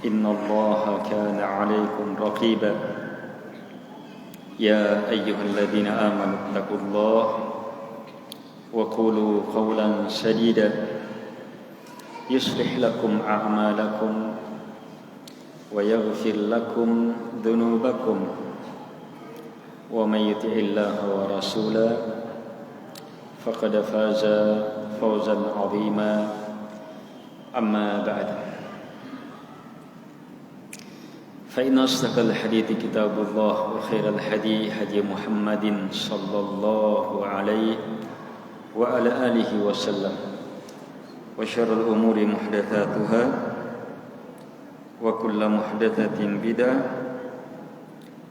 إن الله كان عليكم رقيبا يا أيها الذين آمنوا اتقوا الله وقولوا قولا سديدا يصلح لكم أعمالكم ويغفر لكم ذنوبكم ومن يطع الله ورسوله فقد فاز فوزا عظيما أما بعد فإن أصدق الحديث كتاب الله وخير الهدي هدي محمد صلى الله عليه وعلى آله وسلم وشر الأمور محدثاتها وكل محدثة بدعة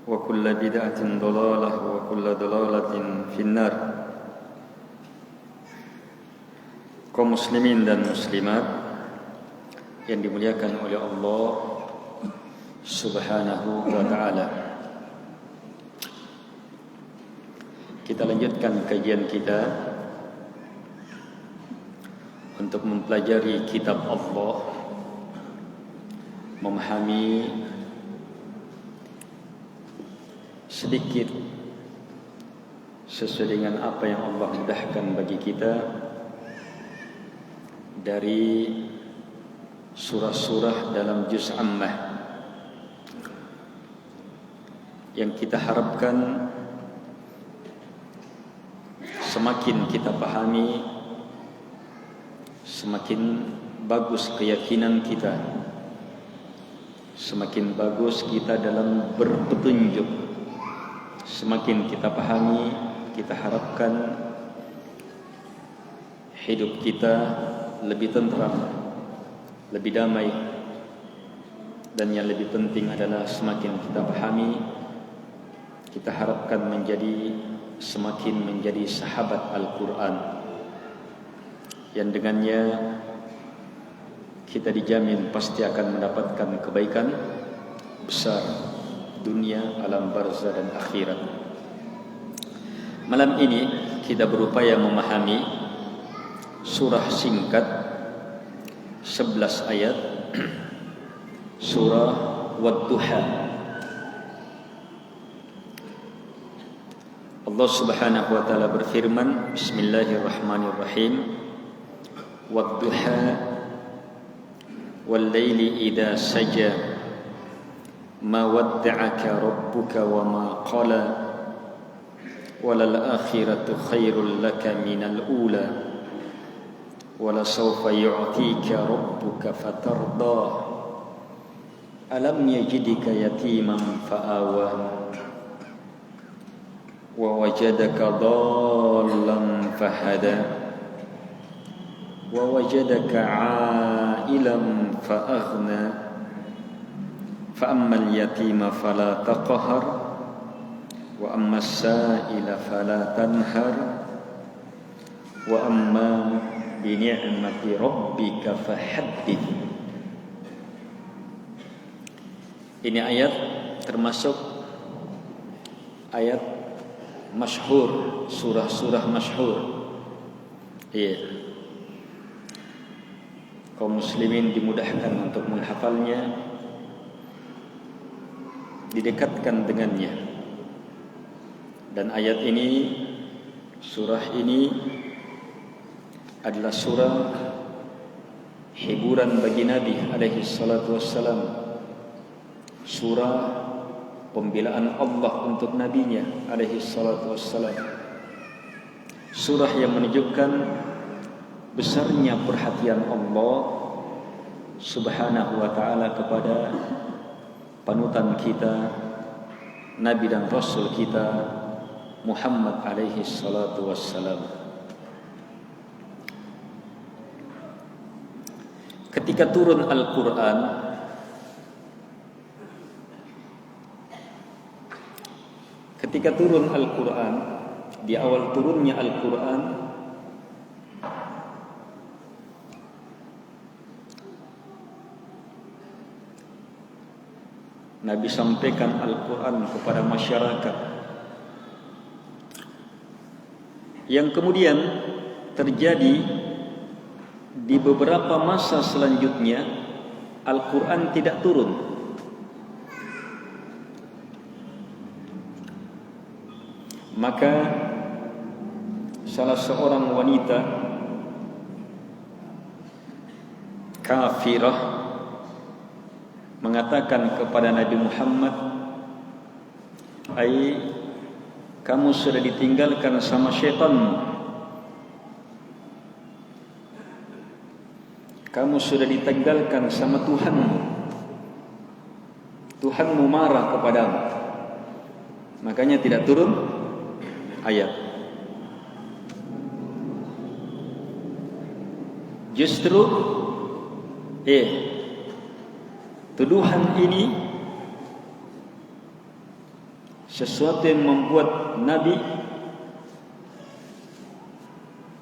وكل بدعة ضلالة وكل ضلالة في النار. Kaum muslimin dan muslimat yang dimuliakan oleh Allah Subhanahu wa ta'ala, kita lanjutkan kajian kita untuk mempelajari kitab Allah, memahami sedikit sesuai dengan apa yang Allah mudahkan bagi kita dari surah-surah dalam juz Ammah, yang kita harapkan semakin kita pahami, semakin bagus keyakinan kita, semakin bagus kita dalam berpetunjuk. Semakin kita pahami, kita harapkan hidup kita lebih tentram, lebih damai, dan yang lebih penting adalah semakin kita pahami, kita harapkan semakin menjadi sahabat Al-Quran, yang dengannya kita dijamin pasti akan mendapatkan kebaikan besar dunia, alam barzah dan akhirat. Malam ini kita berupaya memahami surah singkat 11 ayat surah Wad-Duha. Allah Subhanahu wa ta'ala berfirman, Bismillahirrahmanirrahim, Wad-Duha wal-laili idha saja ma wadda'aka rabbuka wa ma qala walal akhiratu khairul laka minal ula wala sawfa yu'tika rabbuka fatarda alam yajidika yatiman fa'awa wa wajadaka dhallan fahada wa wajadaka 'ailan fa'aghna fa ammal yatima fala taqhar wa ammas sa'ila fala tanhar wa amma bi ni'mati rabbika fahaddith. Ini ayat termasuk ayat masyhur, surah-surah masyhur. Kaum muslimin dimudahkan untuk menghafalnya, didekatkan dengannya. Dan ayat ini, surah ini adalah surah hiburan bagi Nabi alaihi salatu wassalam, surah pembelaan Allah untuk nabinya alaihi salatu wassalam, surah yang menunjukkan besarnya perhatian Allah Subhanahu wa ta'ala kepada panutan kita, Nabi dan Rasul kita Muhammad alaihi salatu wassalam. Ketika turun Al-Quran, di awal turunnya Al-Quran, Nabi sampaikan Al-Quran kepada masyarakat, yang kemudian terjadi di beberapa masa selanjutnya Al-Quran tidak turun. Maka salah seorang wanita kafirah mengatakan kepada Nabi Muhammad, "Ai, kamu sudah ditinggalkan sama syaitan. Kamu sudah ditinggalkan sama Tuhanmu. Tuhanmu marah kepadamu." Makanya tidak turun ayat. Justru tuduhan ini sesuatu yang membuat Nabi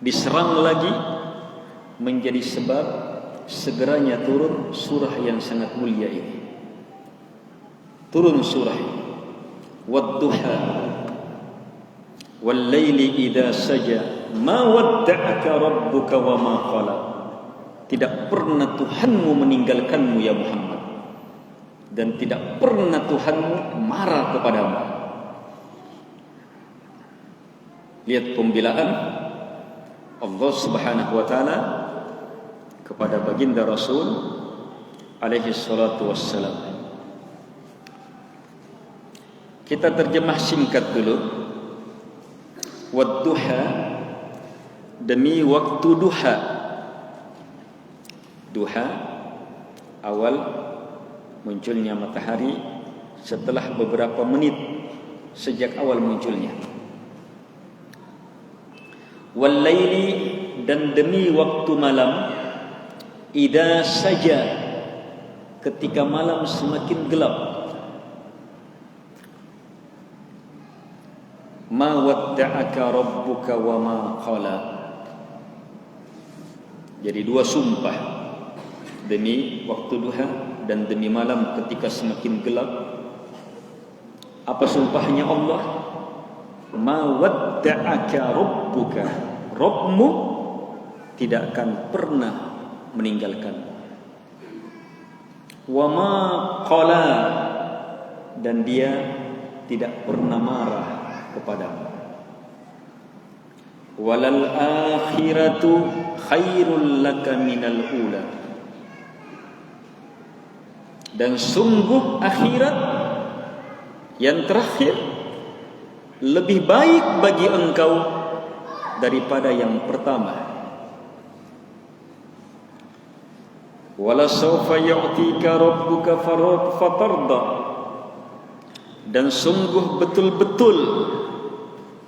diserang lagi, menjadi sebab segeranya turun surah yang sangat mulia ini. Turun surah Wad-duha wal-laili idza saja ma wadda'aka rabbuka wa ma qala. Tidak pernah Tuhanmu meninggalkanmu ya Muhammad, dan tidak pernah Tuhanmu marah kepadamu. Lihat pembelaan Allah Subhanahu wa taala kepada baginda Rasul alaihi salatu wassalam. Kita terjemah singkat dulu. Wad-duha, demi waktu duha. Duha, awal munculnya matahari setelah beberapa menit sejak awal munculnya. Wal-laili, dan demi waktu malam. Idza saja, ketika malam semakin gelap. Ma wadda'aka rabbuka wa ma qala. Jadi dua sumpah, demi waktu duha dan demi malam ketika semakin gelap. Apa sumpahnya Allah? Ma wadda'aka rabbuka, Rabbmu tidak akan pernah meninggalkan. Wa ma qala, dan dia tidak pernah marah kepadamu. Walal akhiratu khairul laka minal ula, dan sungguh akhirat yang terakhir lebih baik bagi engkau daripada yang pertama. Wala sawfa yu'tika rabbuka fatarda, dan sungguh betul-betul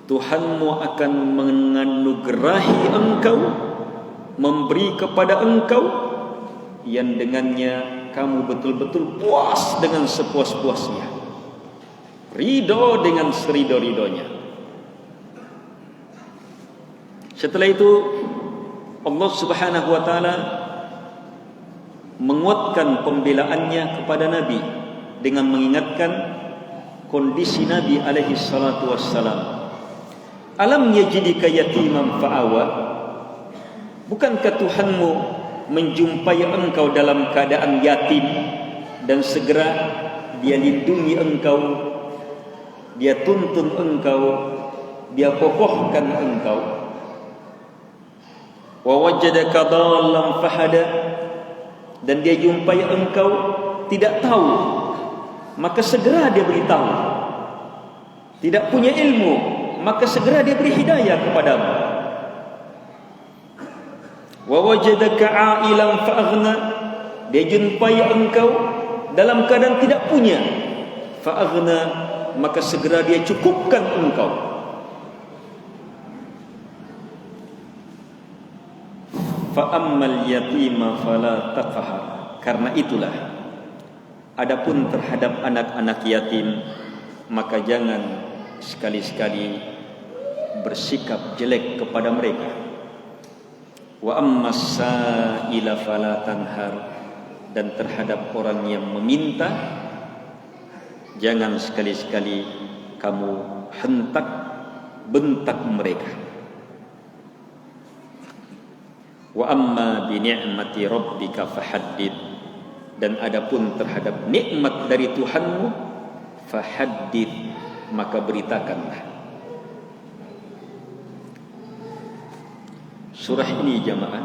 Tuhanmu akan menganugerahi engkau, memberi kepada engkau yang dengannya kamu betul-betul puas dengan sepuas-puasnya, ridho dengan serido-ridonya. Setelah itu Allah Subhanahu wa taala menguatkan pembelaannya kepada Nabi dengan mengingatkan kondisi Nabi alaihi salatu wassalam. Alam yajidika yatiman fa'awa, bukankah Tuhanmu menjumpai engkau dalam keadaan yatim dan segera dia lindungi engkau, dia tuntun engkau, dia kokohkan engkau. Wa wajadaka dhallan fahada, dan dia jumpai engkau tidak tahu, maka segera dia beritahu. Tidak punya ilmu, maka segera dia beri hidayah kepadamu. Wa wajadaka a'ilan fa'aghna, dia jumpai engkau dalam keadaan tidak punya, fa'aghna, maka segera dia cukupkan engkau. Fa'ammal yatima fala taqhar, karena itulah adapun terhadap anak-anak yatim, maka jangan sekali-sekali bersikap jelek kepada mereka. Wa ammas sa'ila fala tanhar, dan terhadap orang yang meminta jangan sekali-sekali kamu hentak bentak mereka. Wa amma bi ni'mati rabbika fahaddid, Dan adapun terhadap nikmat dari Tuhanmu, fahaddits, maka beritakanlah. Surah ini jamaah,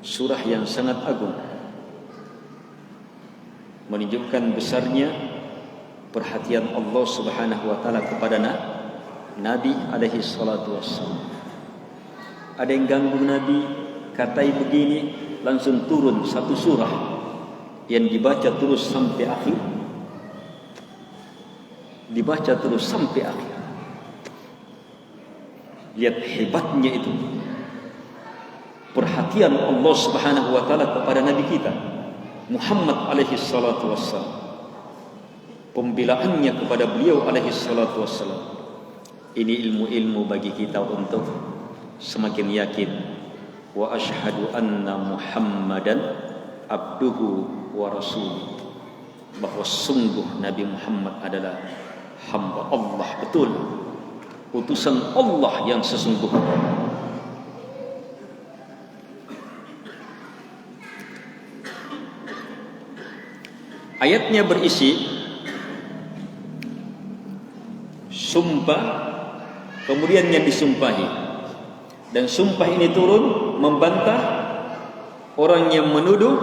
surah yang sangat agung, menunjukkan besarnya perhatian Allah Subhanahu wa taala kepada Nabi alaihi salatu wassalam. Ada yang ganggu Nabi, katai begini, langsung turun satu surah yang dibaca terus sampai akhir. Dibaca terus sampai akhir. Lihat hebatnya itu, perhatian Allah Subhanahu wa taala kepada Nabi kita Muhammad alaihi salatu wassalam, pembelaannya kepada beliau alaihi salatu wassalam. Ini ilmu-ilmu bagi kita untuk semakin yakin, wa asyhadu anna Muhammadan abduhu wa rasuluh, bahwa sungguh Nabi Muhammad adalah hamba Allah betul, utusan Allah yang sesungguhnya. Ayatnya berisi sumpah, kemudian yang disumpahi, dan sumpah ini turun membantah orang yang menuduh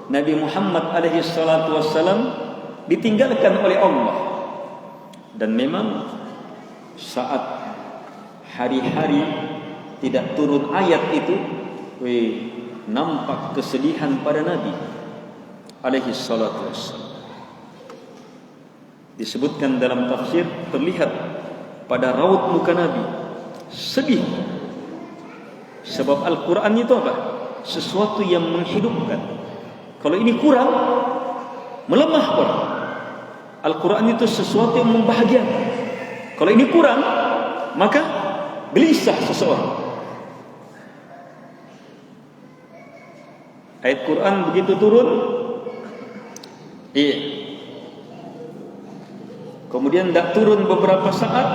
Nabi Muhammad alaihi salatu wassalam ditinggalkan oleh Allah. Dan memang saat hari-hari tidak turun ayat itu, nampak kesedihan pada Nabi alaihi salatu wassalam. Disebutkan dalam tafsir, terlihat pada raut muka Nabi sedih. Sebab Al-Quran itu apa? Sesuatu yang menghidupkan. Kalau ini kurang, melemah orang. Al-Quran itu sesuatu yang membahagiakan. Kalau ini kurang, maka gelisah seseorang. Ayat Quran begitu turun, kemudian tidak turun beberapa saat,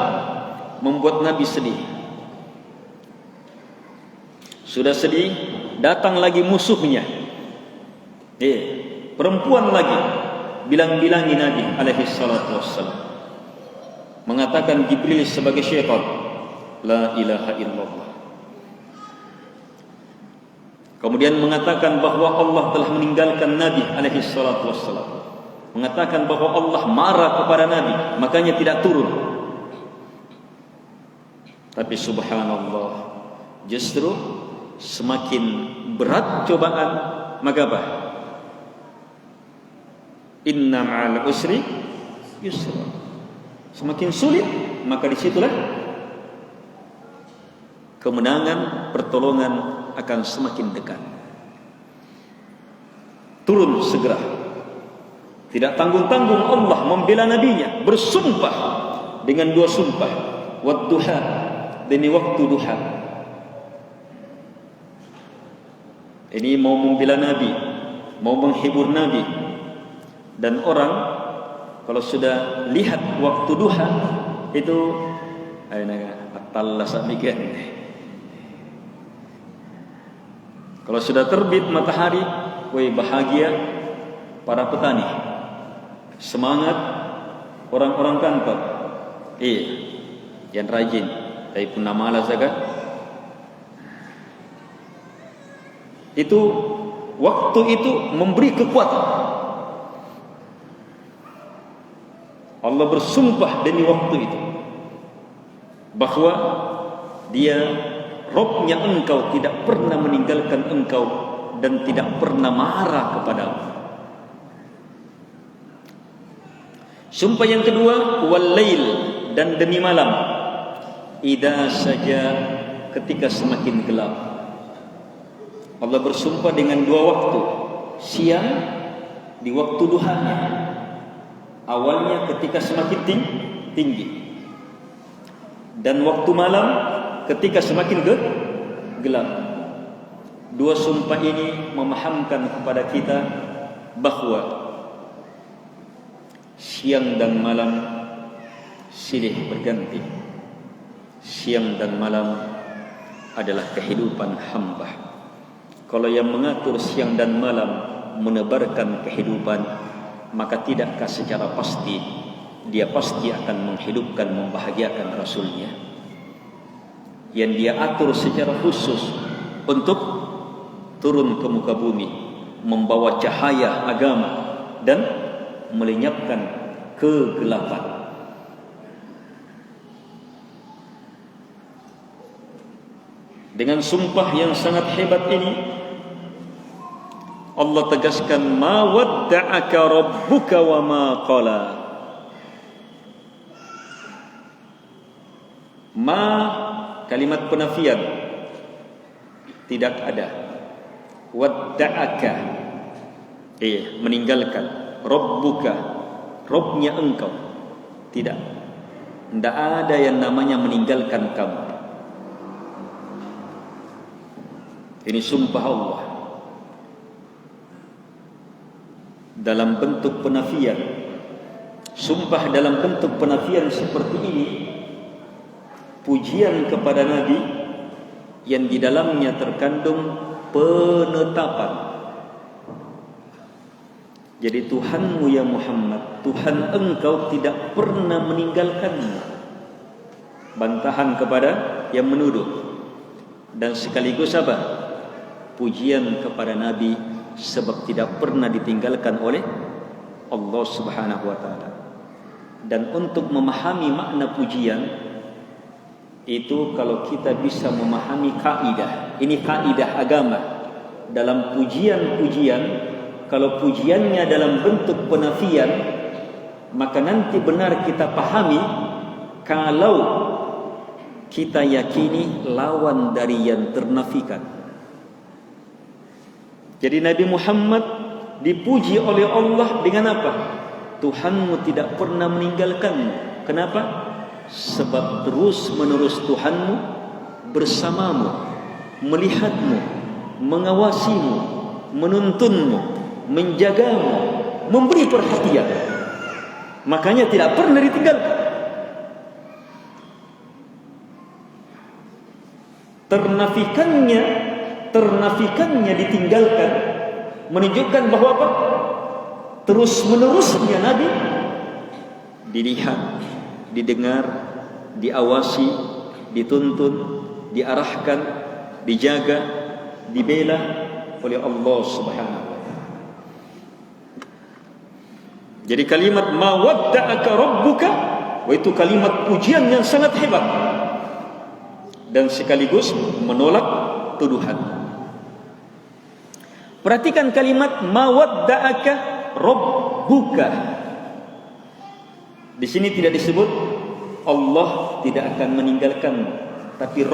membuat Nabi sedih. Sudah sedih, datang lagi musuhnya, perempuan lagi, bilang-bilangi Nabi alaihi salatu wassalam, mengatakan Jibril sebagai syaitan, la ilaha illallah. Kemudian mengatakan bahwa Allah telah meninggalkan Nabi alaihi salatu wassalam, mengatakan bahwa Allah marah kepada Nabi, makanya tidak turun. Tapi subhanallah, justru semakin berat cobaan, maka apa? Inna ma'al usri yusra. Semakin sulit, maka disitulah kemenangan, pertolongan akan semakin dekat. Turun segera. Tidak tanggung-tanggung Allah membela nabinya, bersumpah dengan dua sumpah, wad-duha, demi waktu duha. Ini mau membela Nabi, mau menghibur Nabi. Dan orang kalau sudah lihat waktu duha itu atalla samikan. Kalau sudah terbit matahari, bahagia para petani, semangat orang-orang kantor, yang rajin, dari punamala zakat. Itu waktu itu memberi kekuatan. Allah bersumpah demi waktu itu bahwa Dia Rabb-Nya engkau tidak pernah meninggalkan engkau dan tidak pernah marah kepadamu. Sumpah yang kedua, wal-lail, dan demi malam, idza saja, ketika semakin gelap. Allah bersumpah dengan dua waktu, siang di waktu duhanya, awalnya ketika semakin tinggi, dan waktu malam ketika semakin gelap. Dua sumpah ini memahamkan kepada kita bahwa siang dan malam silih berganti. Siang dan malam adalah kehidupan hamba. Kalau yang mengatur siang dan malam menebarkan kehidupan, maka tidakkah secara pasti dia pasti akan menghidupkan, membahagiakan Rasulnya yang dia atur secara khusus untuk turun ke muka bumi, membawa cahaya agama dan melenyapkan kegelapan. Dengan sumpah yang sangat hebat ini, Allah tegaskan, ma wadda'aka rabbuka wa ma qala. Ma, kalimat penafian, tidak ada. Wadda'aka, meninggalkan. Rabbuka, Rabbnya engkau, tidak ada yang namanya meninggalkan kamu. Ini sumpah Allah dalam bentuk penafian. Sumpah dalam bentuk penafian seperti ini pujian kepada Nabi yang di dalamnya terkandung penetapan. Jadi Tuhanmu ya Muhammad, Tuhan engkau tidak pernah meninggalkanmu. Bantahan kepada yang menuduh, dan sekaligus apa? Pujian kepada Nabi sebab tidak pernah ditinggalkan oleh Allah Subhanahu wa taala. Dan untuk memahami makna pujian itu, kalau kita bisa memahami kaidah, ini kaidah agama dalam pujian-pujian, kalau pujiannya dalam bentuk penafian, maka nanti benar kita pahami kalau kita yakini lawan dari yang ternafikan. Jadi Nabi Muhammad dipuji oleh Allah dengan apa? Tuhanmu tidak pernah meninggalkanmu. Kenapa? Sebab terus menerus Tuhanmu bersamamu, melihatmu, mengawasimu, menuntunmu, menjagamu, memberi perhatian. Makanya tidak pernah ditinggalkan. Ternafikannya ditinggalkan menunjukkan bahwa apa? Terus menerusnya Nabi dilihat, didengar, diawasi, dituntun, diarahkan, dijaga, dibela oleh Allah Subhanahu wa taala. Jadi kalimat ma wadda'aka rabbuka, itu kalimat pujian yang sangat hebat dan sekaligus menolak tuduhan. Perhatikan kalimat ma wadda'aka rabbuka. Di sini tidak disebut Allah tidak akan meninggalkanmu, tapi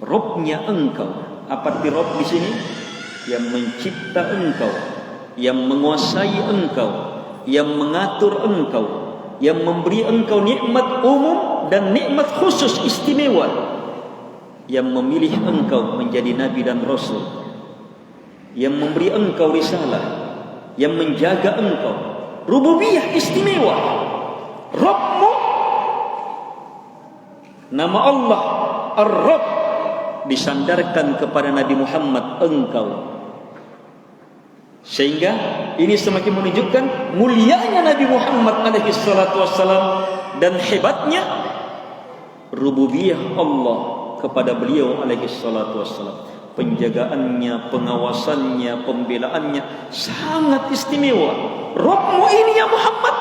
Rabbnya engkau. Apa arti Rabb di sini? Yang mencipta engkau, yang menguasai engkau, yang mengatur engkau, yang memberi engkau nikmat umum dan nikmat khusus istimewa, yang memilih engkau menjadi nabi dan rasul, yang memberi engkau risalah, yang menjaga engkau. Rububiyah istimewa. Rabbmu, nama Allah Ar-Rabb disandarkan kepada Nabi Muhammad engkau. Sehingga ini semakin menunjukkan mulianya Nabi Muhammad alaihi salatu wassalam dan hebatnya rububiyah Allah kepada beliau alaihi salatu wassalam. Penjagaannya, pengawasannya, pembelaannya sangat istimewa. Rabbmu ini ya Muhammad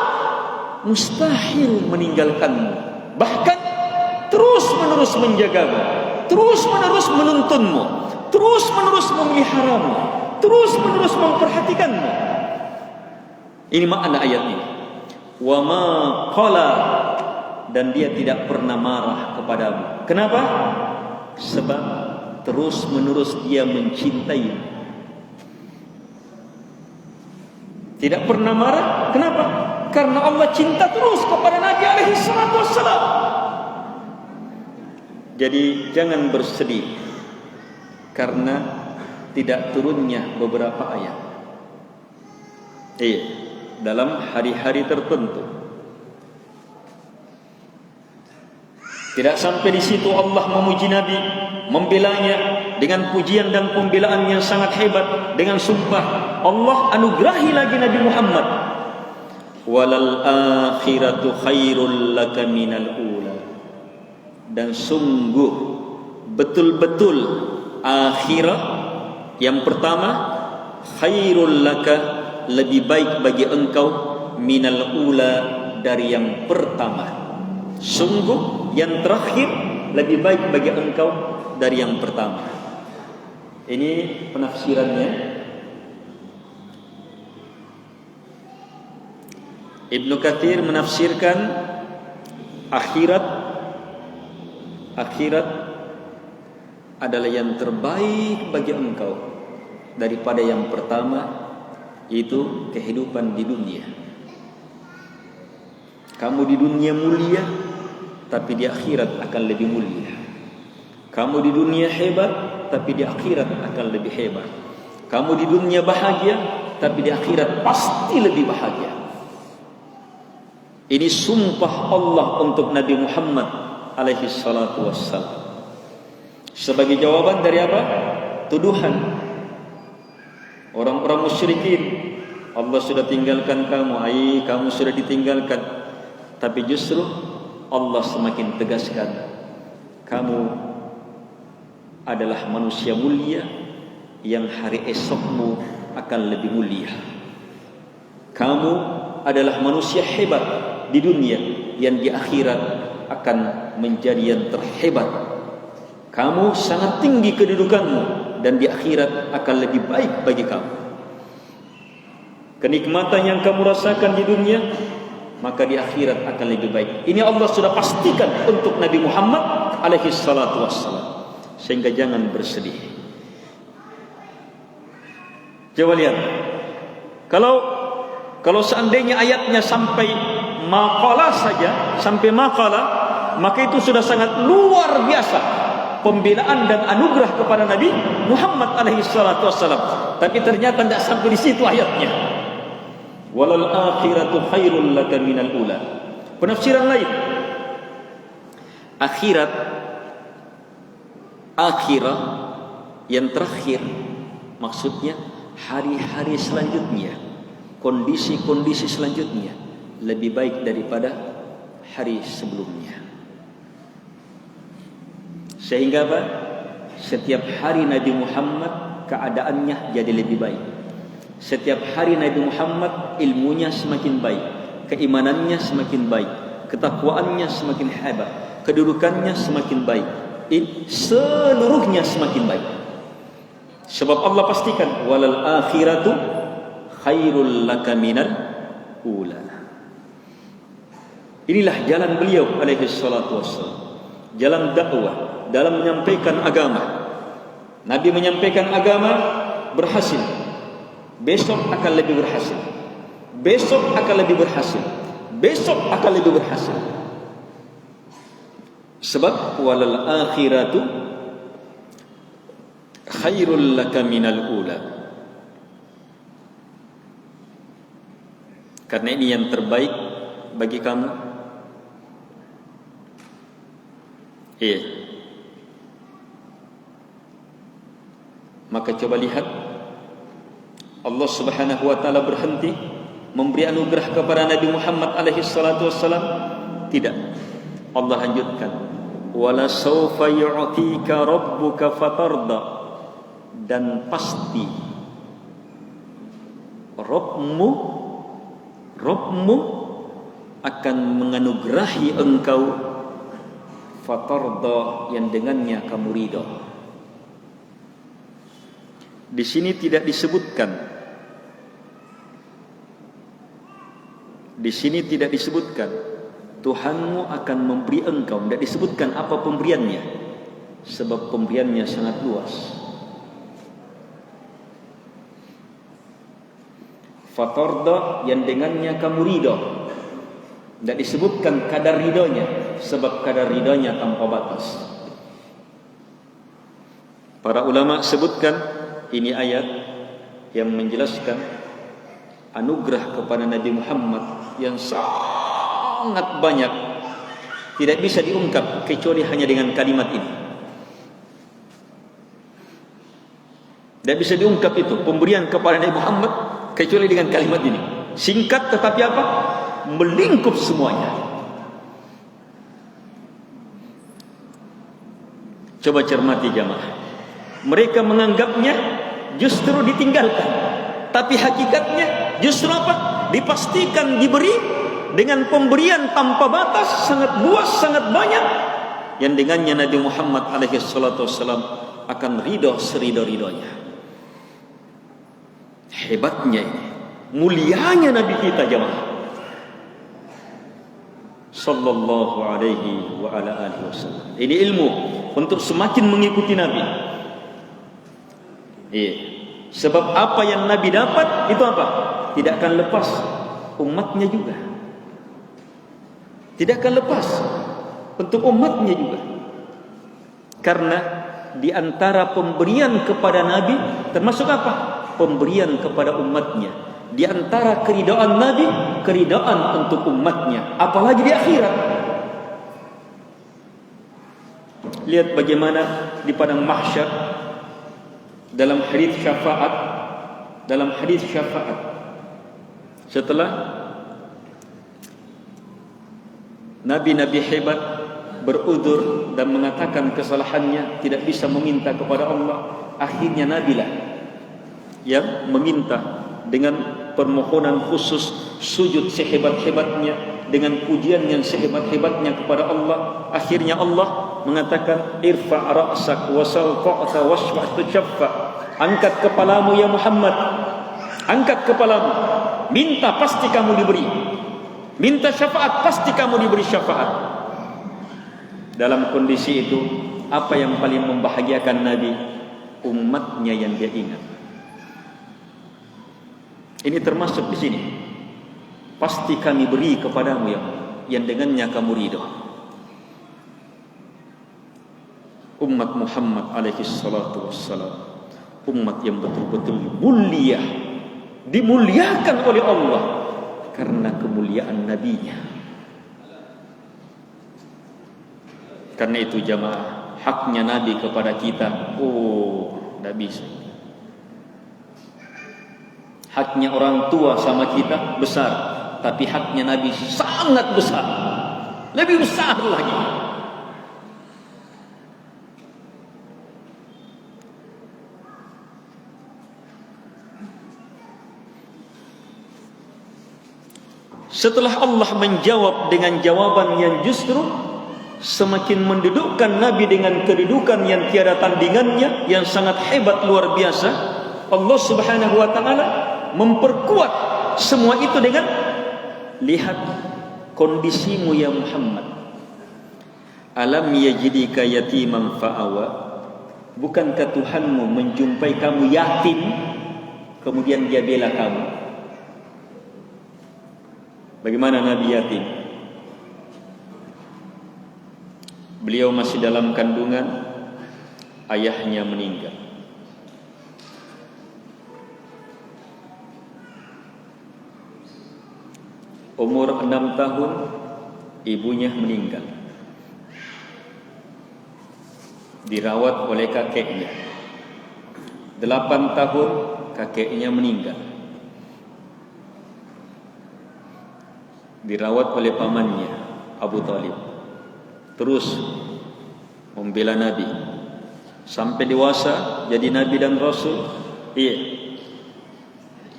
mustahil meninggalkanmu, bahkan terus menerus menjagamu, terus menerus menuntunmu, terus menerus memeliharamu, terus menerus memperhatikanmu. Ini makna ayat ini. Wa ma qala, dan dia tidak pernah marah kepadamu. Kenapa? Sebab terus menerus dia mencintai. Tidak pernah marah. Kenapa? Karena Allah cinta terus kepada Nabi alaihi salatu wassalam. Jadi jangan bersedih karena tidak turunnya beberapa ayat. Dalam hari-hari tertentu. Tidak sampai di situ Allah memuji Nabi, membelanya, dengan pujian dan pembelaan yang sangat hebat, dengan sumpah Allah anugerahi lagi Nabi Muhammad, walal akhiratu khairul laka minal ula, dan sungguh betul-betul akhirat yang pertama khairul laka, lebih baik bagi engkau, minal ula, dari yang pertama. Sungguh yang terakhir lebih baik bagi engkau dari yang pertama. Ini penafsirannya. Ibnu Katsir menafsirkan akhirat adalah yang terbaik bagi engkau daripada yang pertama, yaitu kehidupan di dunia. Kamu di dunia mulia, tapi di akhirat akan lebih mulia. Kamu di dunia hebat, tapi di akhirat akan lebih hebat. Kamu di dunia bahagia, tapi di akhirat pasti lebih bahagia. Ini sumpah Allah untuk Nabi Muhammad alaihi salatu wassalam. Sebagai jawaban dari apa? Tuduhan orang-orang musyrikin. Allah sudah tinggalkan kamu, kamu sudah ditinggalkan. Tapi justru Allah semakin tegaskan, kamu adalah manusia mulia yang hari esokmu akan lebih mulia. Kamu adalah manusia hebat di dunia yang di akhirat akan menjadi yang terhebat. Kamu sangat tinggi kedudukanmu dan di akhirat akan lebih baik bagi kamu. Kenikmatan yang kamu rasakan di dunia, maka di akhirat akan lebih baik. Ini Allah sudah pastikan untuk Nabi Muhammad alaihi salatu wassalam. Sehingga jangan bersedih. Coba lihat, kalau seandainya ayatnya sampai maqalah saja, sampai maqalah, maka itu sudah sangat luar biasa pembelaan dan anugerah kepada Nabi Muhammad alaihi salatu wassalam. Tapi ternyata tidak sampai di situ ayatnya. Walal akhiratu khairul laka minal ula. Penafsiran lain, akhirat yang terakhir, maksudnya hari-hari selanjutnya, kondisi-kondisi selanjutnya lebih baik daripada hari sebelumnya. Sehingga apa? Setiap hari Nabi Muhammad keadaannya jadi lebih baik. Setiap hari Nabi Muhammad ilmunya semakin baik, keimanannya semakin baik, ketakwaannya semakin hebat, kedudukannya semakin baik, seluruhnya semakin baik. Sebab Allah pastikan walal akhiratu khairul laka minal ula. Inilah jalan beliau alaihi salatu wassalam, jalan dakwah dalam menyampaikan agama. Nabi menyampaikan agama, berhasil. Besok akan lebih berhasil. Besok akan lebih berhasil. Besok akan lebih berhasil. Sebab walal akhiratu khairul laka minal ula. Karena ini yang terbaik bagi kamu. Iya. Maka coba lihat, Allah Subhanahu wa taala berhenti memberi anugerah kepada Nabi Muhammad alaihi salatu wassalam? Tidak. Allah lanjutkan, wala sawfa yu'tika rabbuka fatarda, dan pasti Rabbmu akan menganugerahi engkau fatarda, yang dengannya kamu ridha. Di sini tidak disebutkan, Tuhanmu akan memberi engkau. Tidak disebutkan apa pemberiannya, sebab pemberiannya sangat luas. Fatarda, yang dengannya kamu ridha. Tidak disebutkan kadar ridhonya, sebab kadar ridhonya tanpa batas. Para ulama sebutkan ini ayat yang menjelaskan anugerah kepada Nabi Muhammad yang sangat banyak, tidak bisa diungkap kecuali hanya dengan kalimat ini. Tidak bisa diungkap itu pemberian kepada Nabi Muhammad kecuali dengan kalimat ini. Singkat tetapi apa? Melingkup semuanya. Coba cermati jamaah. Mereka menganggapnya justru ditinggalkan, tapi hakikatnya justru apa? Dipastikan diberi dengan pemberian tanpa batas, sangat luas, sangat banyak, yang dengannya Nabi Muhammad alaihi salatu wassalam akan ridho seridho-ridhonya. Hebatnya ini, mulianya Nabi kita jemaah sallallahu alaihi wa ala alihi wasallam. Ini ilmu untuk semakin mengikuti Nabi. Iya. Sebab apa yang Nabi dapat itu apa? Tidak akan lepas umatnya juga. Tidak akan lepas untuk umatnya juga. Karena di antara pemberian kepada Nabi termasuk apa? Pemberian kepada umatnya. Di antara keridaan Nabi, keridaan untuk umatnya, apalagi di akhirat. Lihat bagaimana di padang mahsyar dalam hadis syafaat, setelah nabi-nabi hebat berudzur dan mengatakan kesalahannya, tidak bisa meminta kepada Allah, akhirnya nabilah yang meminta dengan permohonan khusus, sujud sehebat-hebatnya, dengan pujian yang sehebat-hebatnya kepada Allah. Akhirnya Allah mengatakan, irfa' ra'sak wasal fa'ta washfa' tushaffa. Angkat kepalamu ya Muhammad, angkat kepalamu, minta pasti kamu diberi, minta syafaat pasti kamu diberi syafaat. Dalam kondisi itu, apa yang paling membahagiakan Nabi? Umatnya yang dia ingat. Ini termasuk di sini. Pasti kami beri kepadamu yang dengannya kamu ridho. Umat Muhammad alaihi salatu wassalam, umat yang betul-betul mulia, dimuliakan oleh Allah karena kemuliaan nabinya. Karena itu jamaah, haknya Nabi kepada kita, tidak bisa. Haknya orang tua sama kita besar, tapi haknya Nabi sangat besar, lebih besar lagi. Setelah Allah menjawab dengan jawaban yang justru semakin mendudukkan Nabi dengan kedudukan yang tiada tandingannya, yang sangat hebat luar biasa, Allah Subhanahu wa taala memperkuat semua itu dengan, lihat kondisimu ya Muhammad. Alam yajidika yatiman fa'awa. Bukankah Tuhanmu menjumpai kamu yatim, kemudian dia bela kamu? Bagaimana Nabi yatim? Beliau masih dalam kandungan, ayahnya meninggal. Umur 6 tahun ibunya meninggal, dirawat oleh kakeknya. 8 tahun kakeknya meninggal, dirawat oleh pamannya Abu Talib. Terus membela Nabi sampai dewasa jadi Nabi dan Rasul. Iya.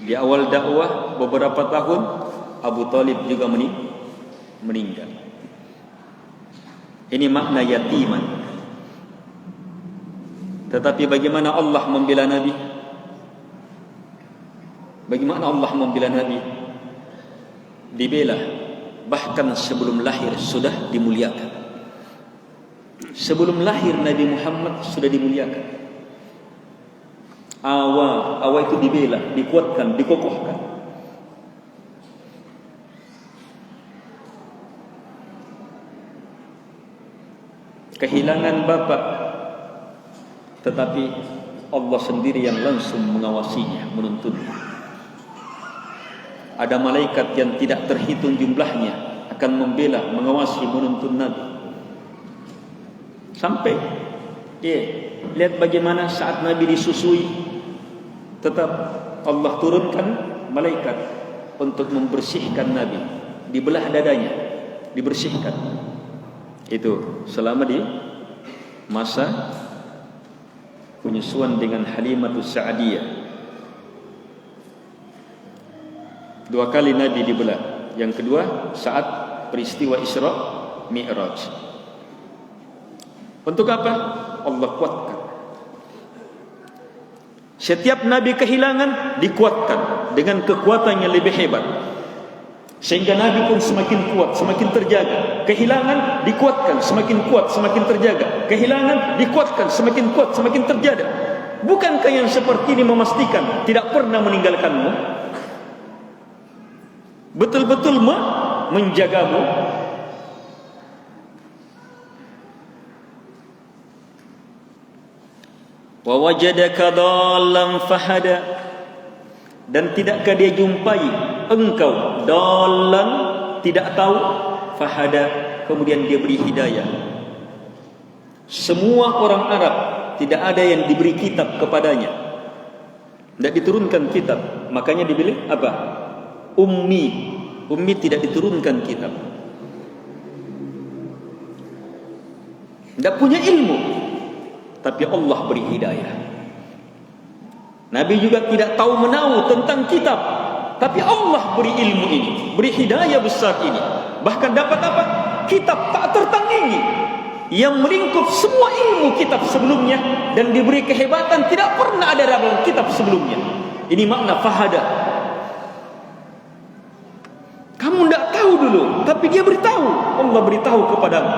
Di awal dakwah beberapa tahun Abu Talib juga meninggal. Ini makna yatiman. Tetapi bagaimana Allah membela Nabi? Bagaimana Allah membela Nabi? Dibela, bahkan sebelum lahir sudah dimuliakan. Sebelum lahir Nabi Muhammad sudah dimuliakan. Awal itu dibela, dikuatkan, dikokohkan. Kehilangan bapak, tetapi Allah sendiri yang langsung mengawasinya, menuntunnya. Ada malaikat yang tidak terhitung jumlahnya akan membela, mengawasi, menuntun Nabi. Sampai lihat bagaimana saat Nabi disusui, Tetap Allah turunkan malaikat untuk membersihkan Nabi, dibelah dadanya, dibersihkan. Itu selama di masa penyesuaian dengan Halimatus Sa'diyah. 2 kali Nabi dibelah. Yang kedua saat peristiwa Isra Mi'raj. Untuk apa? Allah kuatkan. Setiap Nabi kehilangan, dikuatkan dengan kekuatan yang lebih hebat, sehingga Nabi pun semakin kuat, semakin terjaga. Kehilangan, dikuatkan, semakin kuat, semakin terjaga. Kehilangan, dikuatkan, semakin kuat, semakin terjaga. Bukankah yang seperti ini memastikan tidak pernah meninggalkanmu, betul-betul menjagamu? Wa wajadaka dhallan fahada, dan tidakkah dia jumpai engkau dhallan, tidak tahu, fahada, kemudian dia beri hidayah. Semua orang Arab tidak ada yang diberi kitab kepadanya, tidak diturunkan kitab, makanya dibeli apa? Ummi. Ummi, tidak diturunkan kitab, tidak punya ilmu, tapi Allah beri hidayah. Nabi juga tidak tahu menahu tentang kitab, tapi Allah beri ilmu ini, beri hidayah besar ini. Bahkan dapat apa? Kitab tak tertandingi yang melingkup semua ilmu kitab sebelumnya, dan diberi kehebatan tidak pernah ada dalam kitab sebelumnya. Ini makna fahada. Kamu tidak tahu dulu, tapi dia beritahu, Allah beritahu kepadamu.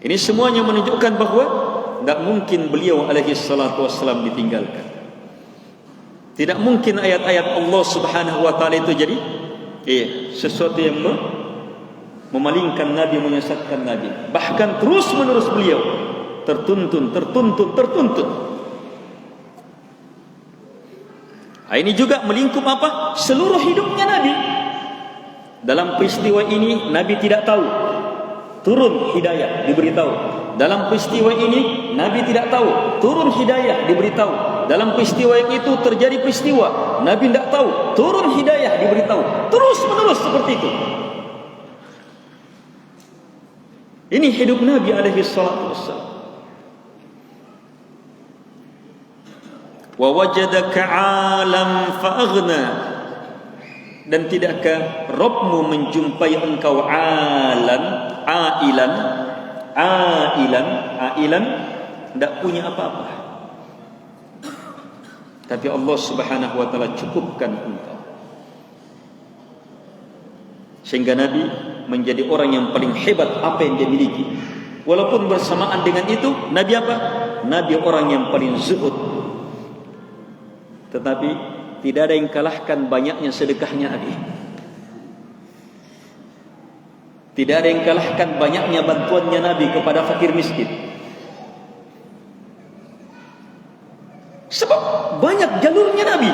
Ini semuanya menunjukkan bahawa tidak mungkin beliau alaihi salatu wassalam ditinggalkan. Tidak mungkin ayat-ayat Allah subhanahu wa ta'ala itu jadi sesuatu yang memalingkan Nabi, menyesatkan Nabi. Bahkan terus menerus beliau tertuntun. Ini juga melingkup apa? Seluruh hidupnya Nabi. Dalam peristiwa ini Nabi tidak tahu, turun hidayah, diberitahu. Dalam peristiwa ini Nabi tidak tahu, turun hidayah, diberitahu. Dalam peristiwa yang itu terjadi peristiwa, Nabi tidak tahu, turun hidayah, diberitahu. Terus menerus seperti itu. Ini hidup Nabi alaihi salatu wassalam. Wa wajadaka 'alam fa'aghna, dan tidakkah Rabbmu menjumpai engkau ailan, tidak punya apa-apa, tapi Allah subhanahu wa ta'ala cukupkan engkau, sehingga Nabi menjadi orang yang paling hebat apa yang dia miliki. Walaupun bersamaan dengan itu Nabi apa? Nabi orang yang paling zuhud, tetapi tidak ada yang kalahkan banyaknya sedekahnya Nabi. Tidak ada yang kalahkan banyaknya bantuannya Nabi kepada fakir miskin. Sebab banyak jalurnya Nabi,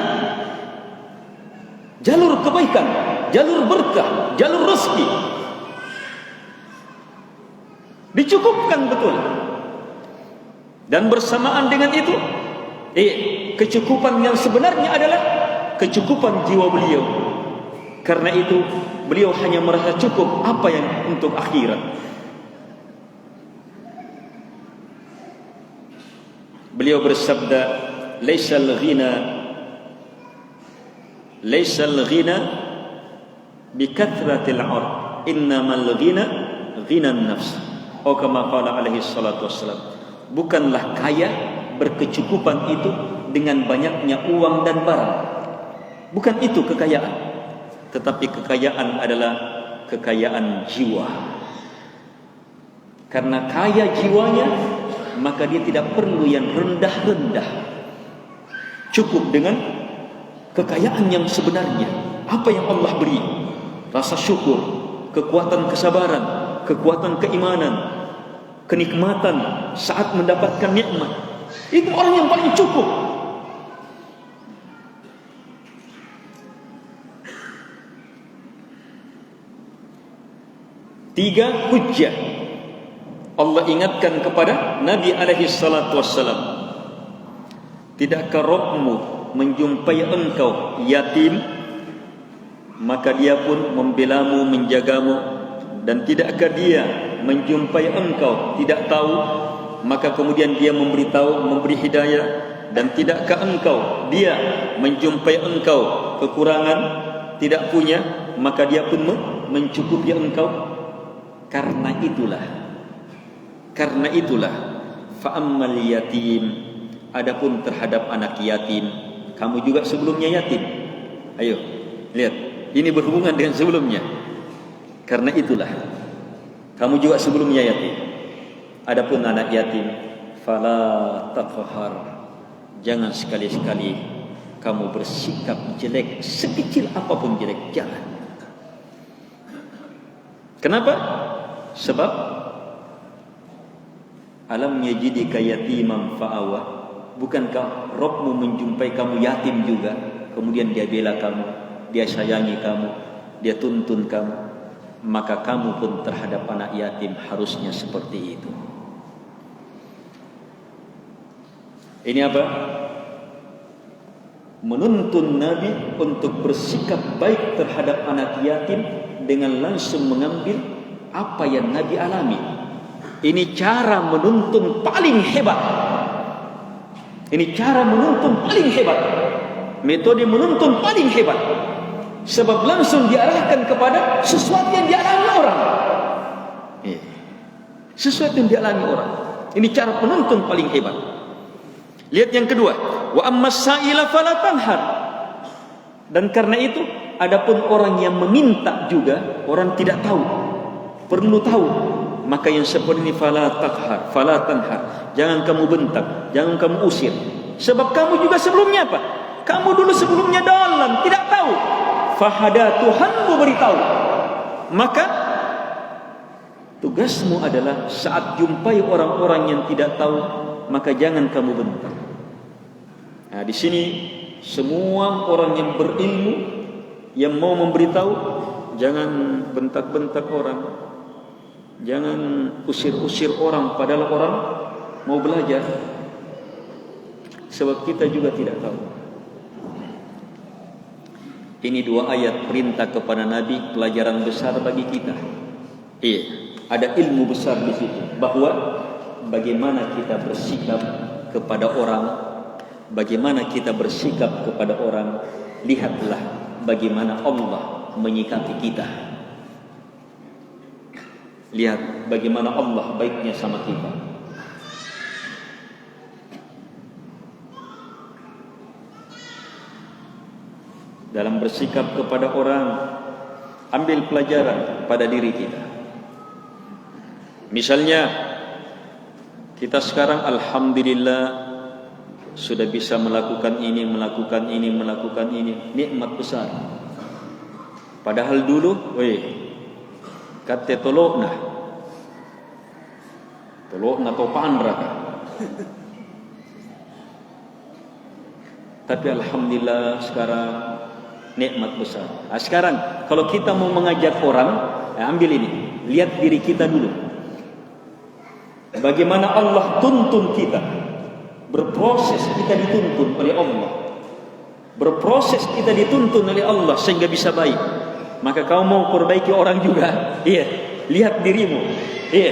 jalur kebaikan, jalur berkah, jalur rezeki, dicukupkan betul. Dan bersamaan dengan itu kecukupan yang sebenarnya adalah kecukupan jiwa beliau. Karena itu beliau hanya merasa cukup apa yang untuk akhirat. Beliau bersabda, laisal ghina bi kathratil 'ard, innamal ghina ghinan nafs. Atau kama qala alaihi salatu wassalam, bukanlah kaya, berkecukupan itu dengan banyaknya uang dan barang. Bukan itu kekayaan, tetapi kekayaan adalah kekayaan jiwa. Karena kaya jiwanya, maka dia tidak perlu yang rendah-rendah. Cukup dengan kekayaan yang sebenarnya. Apa yang Allah beri? Rasa syukur, kekuatan kesabaran, kekuatan keimanan, kenikmatan saat mendapatkan nikmat. Itu orang yang paling cukup. Tiga, hujjah. Allah ingatkan kepada Nabi alaihi salatu wassalam, Tidakkah Rabbmu menjumpai engkau yatim, maka dia pun membelamu, menjagamu? Dan tidakkah dia menjumpai engkau tidak tahu, maka kemudian dia memberitahu, memberi hidayah? Dan tidakkah engkau, dia menjumpai engkau kekurangan, tidak punya, maka dia pun mencukupi engkau? Karena itulah fa'ammal yatim, adapun terhadap anak yatim, kamu juga sebelumnya yatim. Ayo, lihat, ini berhubungan dengan sebelumnya. Karena itulah kamu juga sebelumnya yatim. Adapun anak yatim, fala taqhar, jangan sekali-sekali kamu bersikap jelek, sekecil apapun jelek, jangan. Kenapa? Sebab alam yajidika yatiman fa'awa, bukankah Rabbmu menjumpai kamu yatim juga, kemudian dia bela kamu, dia sayangi kamu, dia tuntun kamu? Maka kamu pun terhadap anak yatim harusnya seperti itu. Ini apa? Menuntun Nabi untuk bersikap baik terhadap anak yatim dengan langsung mengambil apa yang Nabi alami. Ini cara menuntun paling hebat. Ini cara menuntun paling hebat. Metode menuntun paling hebat. Sebab langsung diarahkan kepada sesuatu yang dialami orang. Sesuatu yang dialami orang. Ini cara penuntun paling hebat. Lihat yang kedua, wa ammas sa'ila fala tanhar. Dan karena itu, adapun orang yang meminta juga, orang tidak tahu, perlu tahu, maka yang seperti ini fala taqhar, fala tanhar. Jangan kamu bentak, jangan kamu usir. Sebab kamu juga sebelumnya apa? Kamu dulu sebelumnya dalam, tidak tahu. Fahada, Tuhanmu beritahu. Maka tugasmu adalah saat jumpai orang-orang yang tidak tahu, maka jangan kamu bentak. Nah, di sini semua orang yang berilmu yang mau memberitahu, jangan bentak-bentak orang, jangan usir-usir orang padahal orang mau belajar. Sebab kita juga tidak tahu. Ini dua ayat perintah kepada Nabi, pelajaran besar bagi kita. Iya, ada ilmu besar di situ, bahwa bagaimana kita bersikap kepada orang, bagaimana kita bersikap kepada orang. Lihatlah bagaimana Allah menyikapi kita. Lihat bagaimana Allah baiknya sama kita. Dalam bersikap kepada orang, ambil pelajaran pada diri kita. Misalnya, kita sekarang alhamdulillah sudah bisa melakukan ini, melakukan ini, nikmat besar. Padahal dulu, kata tolokna atau pandra. Tapi alhamdulillah sekarang nikmat besar. Nah, sekarang kalau kita mau mengajak orang, ambil ini, lihat diri kita dulu. Bagaimana Allah tuntun kita. Berproses kita dituntun oleh Allah. Berproses kita dituntun oleh Allah sehingga bisa baik. Maka kau mau perbaiki orang juga. Iya, lihat dirimu. Iya.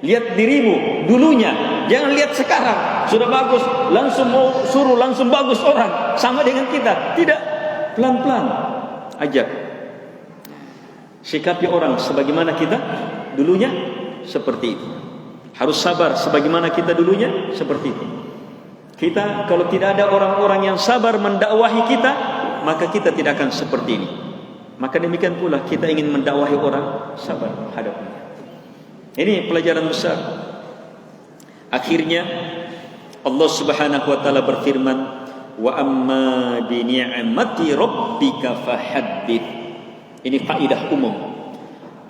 Lihat dirimu dulunya, jangan lihat sekarang. Sudah bagus, langsung mau suruh langsung bagus orang. Sama dengan kita. Tidak, pelan-pelan ajak. Sikapi orang sebagaimana kita dulunya seperti itu. Harus sabar sebagaimana kita dulunya seperti itu. Kita kalau tidak ada orang-orang yang sabar mendakwahi kita, maka kita tidak akan seperti ini. Maka demikian pula kita ingin mendakwahi orang, sabar hadapinya. Ini pelajaran besar. Akhirnya Allah Subhanahu wa taala berfirman, wa amma bi ni'mati rabbika fahaddits. Ini faedah umum.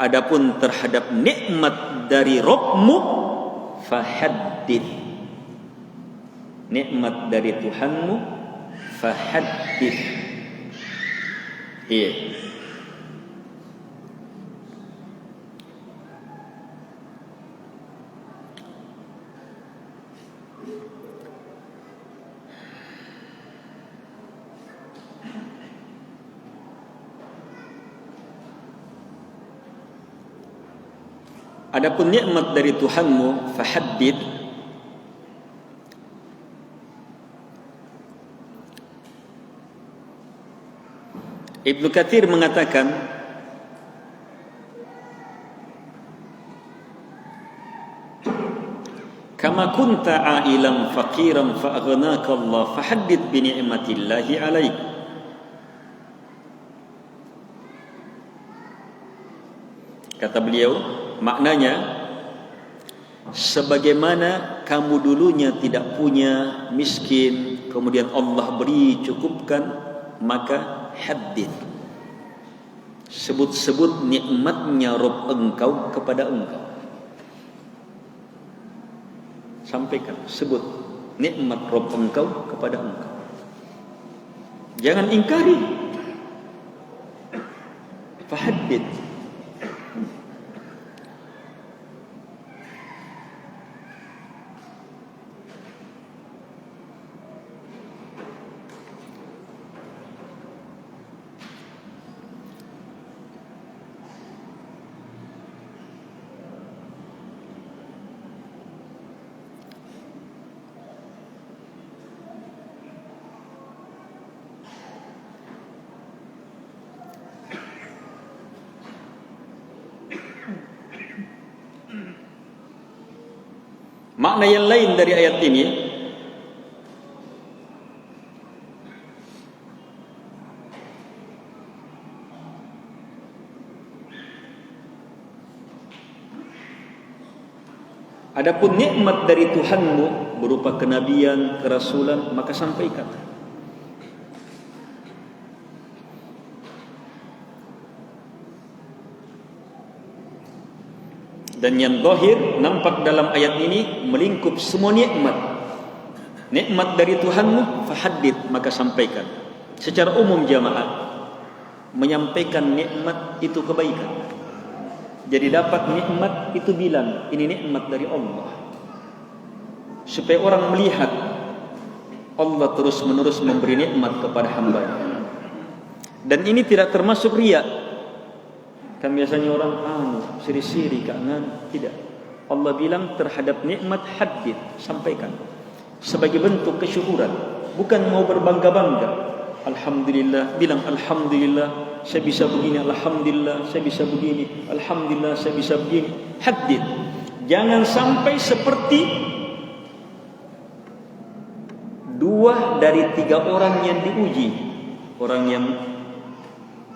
Adapun terhadap nikmat dari Rabbmu, fahaddits. Nikmat dari Tuhanmu, fahaddits. Iya. Adapun nikmat dari Tuhanmu, fahaddid, Ibnu Katsir mengatakan kama kunta ailan faqiran fa aghnaka Allah fahaddid bi ni'matillahi alaik. Kata beliau, maknanya sebagaimana kamu dulunya tidak punya, miskin, kemudian Allah beri, cukupkan, maka haddid, sebut-sebut nikmatnya Rabb engkau kepada engkau. Sampaikan, sebut nikmat Rabb engkau kepada engkau. Jangan ingkari. Fahaddid. Makna yang lain dari ayat ini, adapun nikmat dari Tuhanmu berupa kenabian, kerasulan, maka sampaikan. Dan yang zahir nampak dalam ayat ini melingkup semua nikmat. Nikmat dari Tuhanmu, fahaddid, maka sampaikan. Secara umum jamaah, menyampaikan nikmat itu kebaikan. Jadi dapat nikmat itu bilang, ini nikmat dari Allah. Supaya orang melihat Allah terus menerus memberi nikmat kepada hamba. Dan ini tidak termasuk riya. Kan biasanya orang siri-siri kangen, tidak. Allah bilang terhadap nikmat haddid, sampaikan sebagai bentuk kesyukuran, bukan mau berbangga-bangga. Alhamdulillah, bilang alhamdulillah saya bisa begini, alhamdulillah saya bisa begini, alhamdulillah saya bisa begini. Haddid. Jangan sampai seperti 2 dari 3 orang yang diuji. Orang yang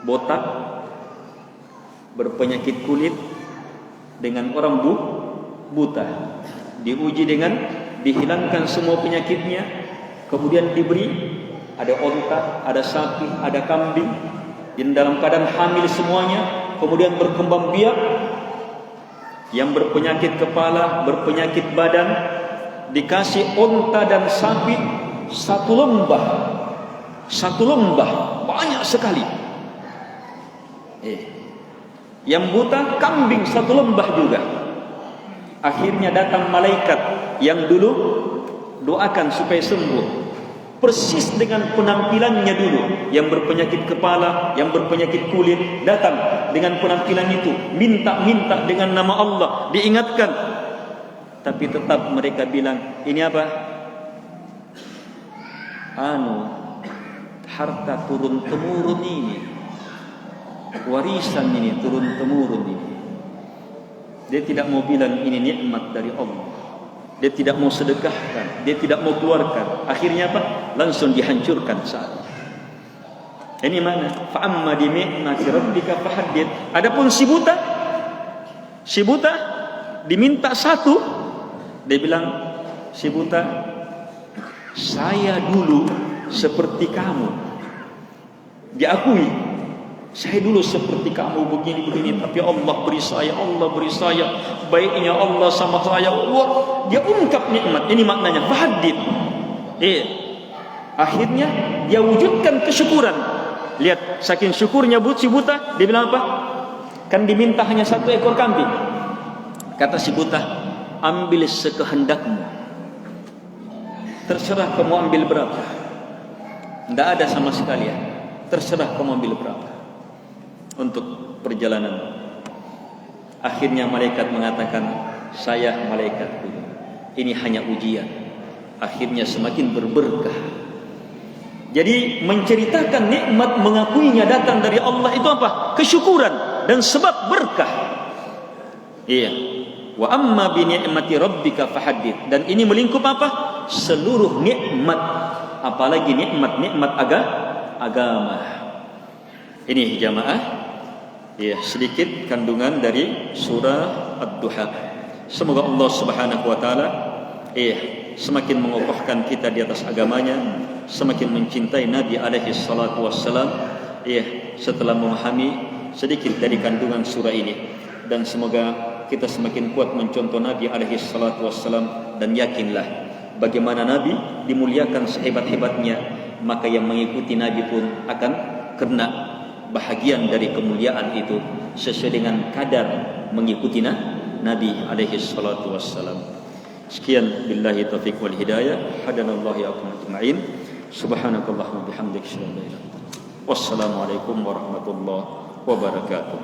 botak, berpenyakit kulit, dengan orang buta. Diuji dengan dihilangkan semua penyakitnya, kemudian diberi, ada onta, ada sapi, ada kambing, dan dalam keadaan hamil semuanya, kemudian berkembang biak. Yang berpenyakit kepala, berpenyakit badan, dikasih onta dan sapi 1 lembah. 1 lembah, banyak sekali. Yang buta kambing 1 lembah juga. Akhirnya datang malaikat yang dulu doakan supaya sembuh, persis dengan penampilannya dulu. Yang berpenyakit kepala, yang berpenyakit kulit, datang dengan penampilan itu, minta-minta dengan nama Allah, diingatkan. Tapi tetap mereka bilang, ini apa? Harta turun-temurun ini, warisan ini turun-temurun ini. Dia tidak mau bilang ini nikmat dari Allah. Dia tidak mau sedekahkan, dia tidak mau keluarkan. Akhirnya apa? Langsung dihancurkan saat. Ini mana? Fa amma bi ni'mati rabbika fahaddid. Adapun si buta diminta 1, dia bilang, si buta, saya dulu seperti kamu. Diakui, saya dulu seperti kamu begini-begini, tapi Allah beri saya, baiknya Allah sama saya. Wah, dia ungkap nikmat. Ini maknanya fahaddid. Akhirnya dia wujudkan kesyukuran. Lihat, saking syukurnya si buta, dia bilang apa? Kan diminta hanya 1 ekor kambing. Kata si buta, ambil sekehendakmu. Terserah kamu ambil berapa. Tidak ada sama sekali ya. Terserah kamu ambil berapa untuk perjalanan. Akhirnya malaikat mengatakan, saya malaikat dulu, ini hanya ujian. Akhirnya semakin berberkah. Jadi menceritakan nikmat, mengakuinya datang dari Allah itu apa? Kesyukuran dan sebab berkah. Iya. Wa amma bi ni'mati rabbika fahaddits. Dan ini melingkup apa? Seluruh nikmat, apalagi nikmat-nikmat agama. Ini jamaah, ya, sedikit kandungan dari surah Ad-Duha. Semoga Allah Subhanahu wa taala semakin mengokohkan kita di atas agamanya, semakin mencintai Nabi alaihi salatu wassalam, setelah memahami sedikit dari kandungan surah ini. Dan semoga kita semakin kuat mencontoh Nabi alaihi salatu wassalam, dan yakinlah bagaimana Nabi dimuliakan sehebat-hebatnya, maka yang mengikuti Nabi pun akan kena bahagian dari kemuliaan itu sesuai dengan kadar mengikuti Nabi alaihi salatu wassalam. Sekian, billahi taufiq wal hidayah. Hadanallahu iyyakum ajma'in. Subhanakallahumma bihamdika asyhadu an la ilaha illa anta. Wassalamualaikum warahmatullahi wabarakatuh.